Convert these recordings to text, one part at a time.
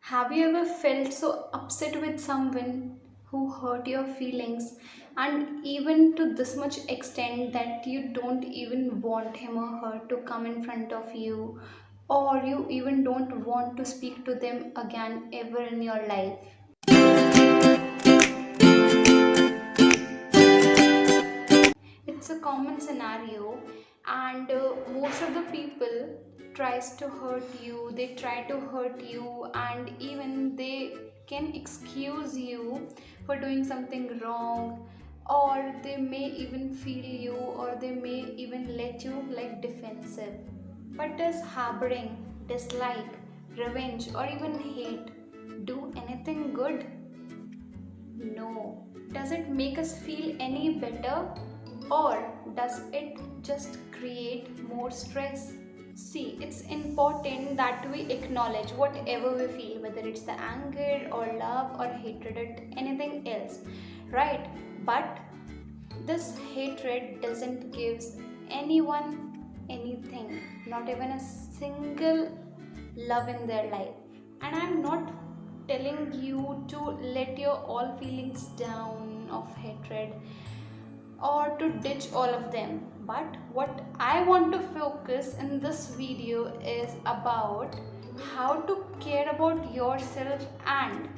Have you ever felt so upset with someone who hurt your feelings and even to this much extent that you don't even want him or her to come in front of you, or you even don't want to speak to them again ever in your life? It's a common scenario, and most of the people tries to hurt you, they try to hurt you, and even they can excuse you for doing something wrong, or they may even feel you, or they may even let you like defensive. But does harboring dislike, revenge, or even hate do anything good? No. Does it make us feel any better? Or does it just create more stress? See, it's important that we acknowledge whatever we feel, whether it's the anger or love or hatred or anything else, right? But this hatred doesn't give anyone anything, not even a single love in their life. And I'm not telling you to let your all feelings down of hatred or to ditch all of them. But what I want to focus in this video is about how to care about yourself and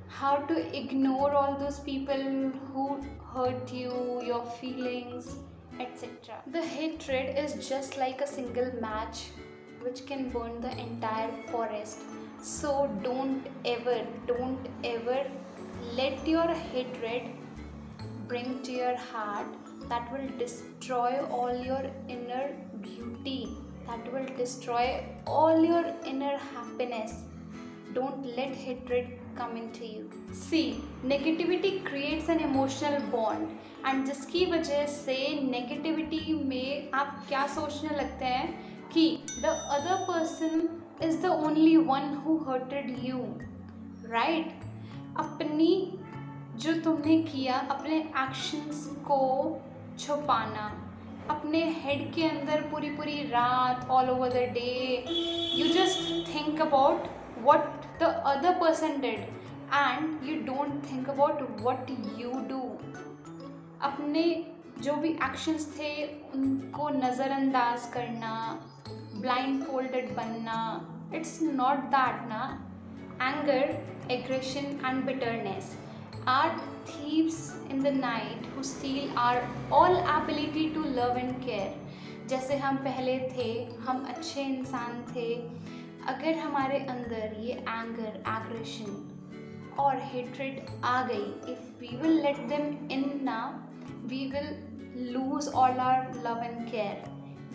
how to ignore all those people who hurt you, your feelings, etc. The hatred is just like a single match which can burn the entire forest. So don't ever let your hatred bring to your heart. That will destroy all your inner beauty, that will destroy all your inner happiness. Don't let hatred come into you. See, negativity creates an emotional bond, and जिसकी वजह से negativity में आप क्या सोचने लगते हैं कि the other person is the only one who hurted you, right? अपनी जो तुमने किया, अपने एक्शंस को छुपाना, अपने हेड के अंदर पूरी पूरी रात all over the day you just think about what the other person did and you don't think about what you do. अपने जो भी एक्शंस थे उनको नज़रअंदाज करना, ब्लाइंड फोल्डेड बनना, इट्स नॉट दैट ना. Anger, aggression and bitterness are thieves in the night who steal our all ability to love and care. जैसे हम पहले थे, हम अच्छे इंसान थे, अगर हमारे अंदर ये एंगर, एग्रेशन और हेट्रेड आ गई, if we will let them in ना, we will lose all our love and care.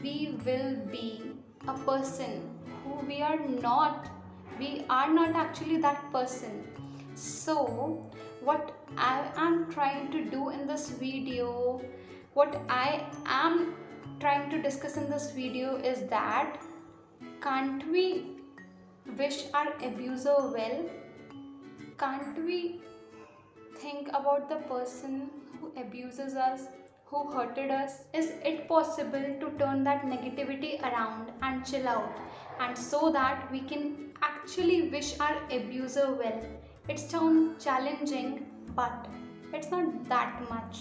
We will be a person who we are not. We are not actually that person. So what I am trying to do in this video, what I am trying to discuss in this video is that can't we wish our abuser well? Can't we think about the person who abuses us, who hurted us? Is it possible to turn that negativity around and chill out, and so that we can actually wish our abuser well? It sounds challenging, but it's not that much.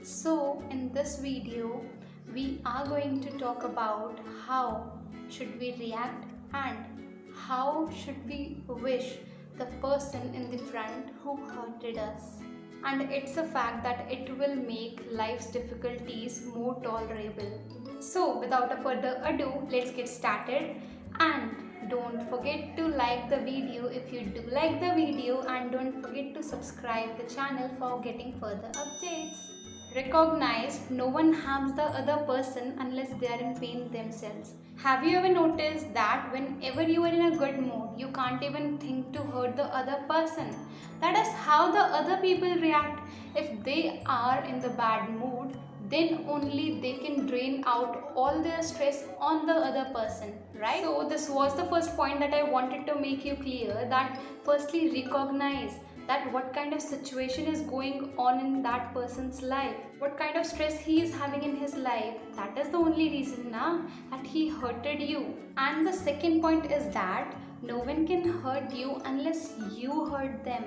So in this video we are going to talk about how should we react and how should we wish the person in the front who hurted us. And it's a fact that it will make life's difficulties more tolerable. So without a further ado, let's get started. And don't forget to like the video if you do like the video, and don't forget to subscribe the channel for getting further updates. Recognize no one harms the other person unless they are in pain themselves. Have you ever noticed that whenever you are in a good mood, you can't even think to hurt the other person? That is how the other people react. If they are in the bad mood, then only they can drain out all their stress on the other person, right? So this was the first point that I wanted to make you clear, that firstly recognize that what kind of situation is going on in that person's life, what kind of stress he is having in his life. That is the only reason now that he hurted you. And the second point is that No one can hurt you unless you hurt them.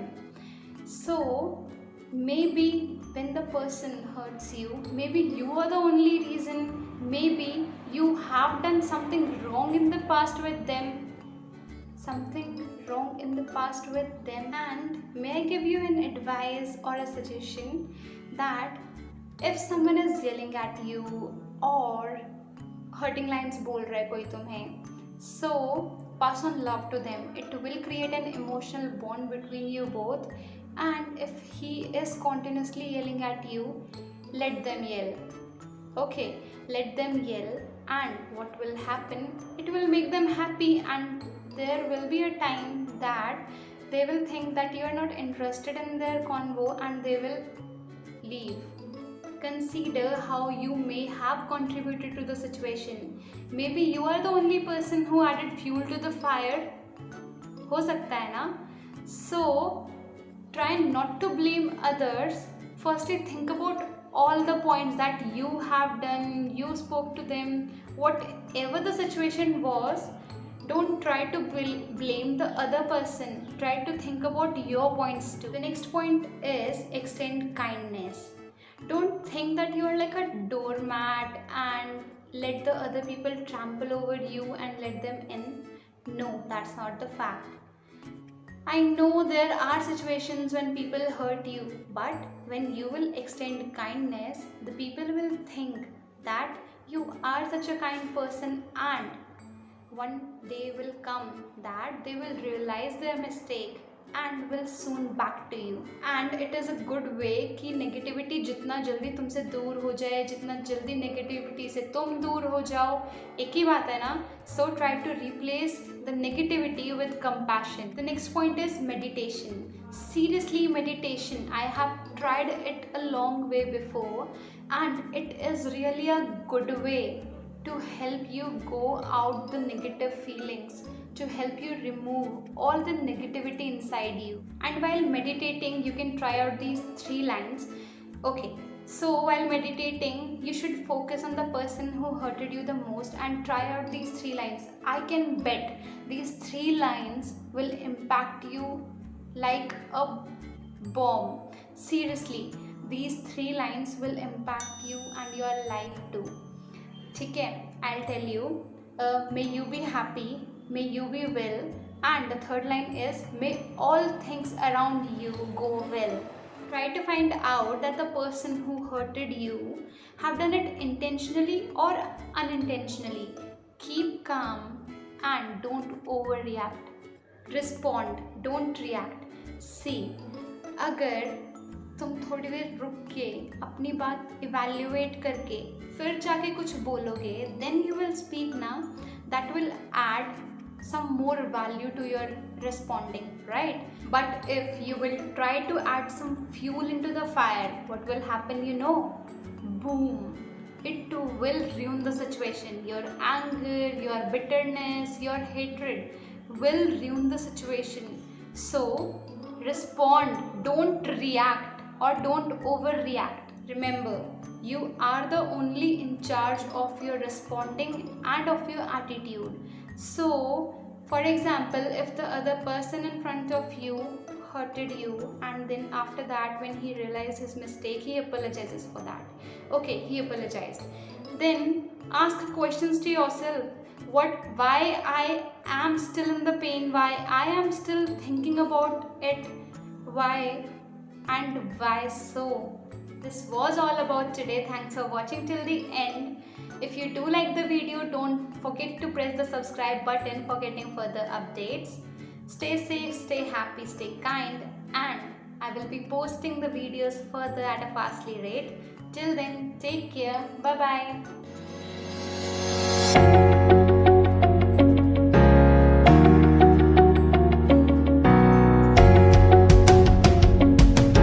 So maybe when the person hurts you, maybe you are the only reason, maybe you have done something wrong in the past with them, and may I give you an advice or a suggestion that if someone is yelling at you or hurting lines बोल रहा है कोई तुम्हें, so pass on love to them. It will create an emotional bond between you both. And if he is continuously yelling at you, let them yell. Okay, let them yell, and what will happen, it will make them happy, and there will be a time that they will think that you are not interested in their convo and they will leave. Consider how you may have contributed to the situation. Maybe you are the only person who added fuel to the fire. हो सकता है ना? So try not to blame others. Firstly, think about all the points that you have done. You spoke to them, whatever the situation was. Don't try to blame the other person. Try to think about your points too. The next point is extend kindness. Don't think that you are like a doormat and let the other people trample over you and let them in. No, that's not the fact. I know there are situations when people hurt you, but when you will extend kindness, the people will think that you are such a kind person, and one day will come that they will realize their mistake and will soon back to you. And it is a good way कि negativity जितना जल्दी तुमसे दूर हो जाए, जितना जल्दी negativity से तुम दूर हो जाओ, एक ही बात है ना. So try to replace the negativity with compassion. The next point is meditation. Seriously, meditation. I have tried it a long way before, and it is really a good way to help you go out the negative feelings, to help you remove all the negativity inside you. And while meditating, you can try out these 3 lines. Okay, so while meditating, you should focus on the person who hurted you the most and try out these 3 lines. I can bet these 3 lines will impact you like a bomb. Seriously, these 3 lines will impact you and your life too. ठीक है, I'll tell you. May you be happy, may you be well, and the third line is may all things around you go well. Try to find out that the person who hurted you have done it intentionally or unintentionally. Keep calm and don't overreact. Respond, don't react. See, अगर तुम थोड़ी देर रुक के अपनी बात evaluate करके फिर जाके कुछ बोलोगे, then you will speak ना, that will add some more value to your responding, right? But if you will try to add some fuel into the fire, what will happen, you know? Boom! It too will ruin the situation. Your anger, your bitterness, your hatred will ruin the situation. So respond, don't react or don't overreact. Remember, you are the only in charge of your responding and of your attitude. So, for example, if the other person in front of you hurted you, and then after that when he realized his mistake, he apologizes for that. Okay, he apologized. Then ask questions to yourself. Why I am still in the pain, why I am still thinking about it, why and why so. This was all about today. Thanks for watching till the end. If you do like the video, don't forget to press the subscribe button for getting further updates. Stay safe, stay happy, stay kind, and I will be posting the videos further at a fastly rate. Till then, take care. Bye bye.